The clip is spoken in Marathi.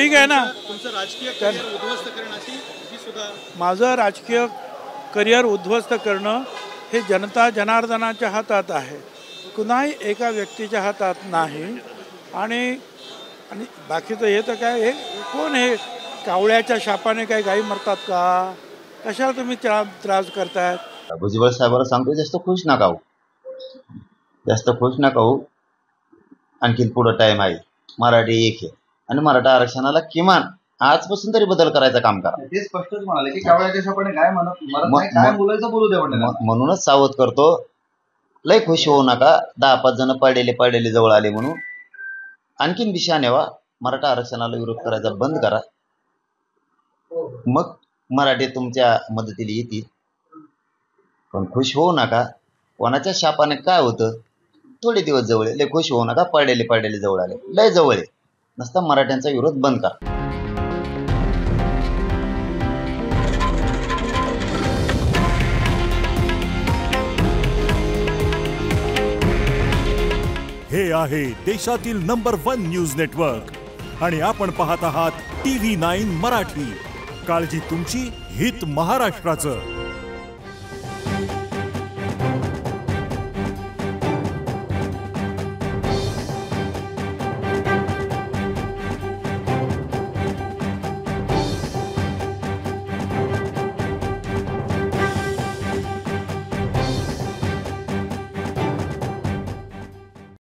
ठीक आहे ना. तुमचं राजकीय करिअर उद्ध्वस्त करण्याची ही सुद्धा माझं राजकीय करिअर उद्ध्वस्त करणं हे जनता जनार्दनाच्या हातात आहे, कुणाही एका व्यक्तीच्या हातात नाही. आणि बाकीचं हे तर काय, हे कोण, हे कावळ्याच्या शापाने काय गायी मरतात का? कशाला तुम्ही त्रास करतायत? भुजबळ साहेबांना सांगतो, जास्त खुश नका होऊ, जास्त खुश नका होऊ. आणखीन पुढं टाइम आहे. मराठी एक आहे आणि मराठा आरक्षणाला किमान आजपासून तरी बदल करायचं काम करा. ते स्पष्टच म्हणाले की कावळ्याच्या शापाने काय मरत नाही, काय बोलायचं बोलू द्या म्हणलं. म्हणूनच सावध करतो, लय खुश होऊ नका. 10-5 जण पडलेले जवळ आले म्हणून. आणखीन दिशा नेवा, मराठा आरक्षणाला विरोध करायचा बंद करा, मग मराठी तुमच्या मदतीला येतील. पण खुश होऊ नका. कोणाच्या शापाने काय होतं, थोडे दिवस जवळ, लय खुश होऊ नका. पडलेले जवळ आले, लय जवळ आहे. नसता मराठ्यांचा विरोध बंद करा. हे आहे देशातील नंबर 1 न्यूज नेटवर्क आणि आपण पाहत आहात TV9 मराठी. काळजी तुमची, हित महाराष्ट्राचं.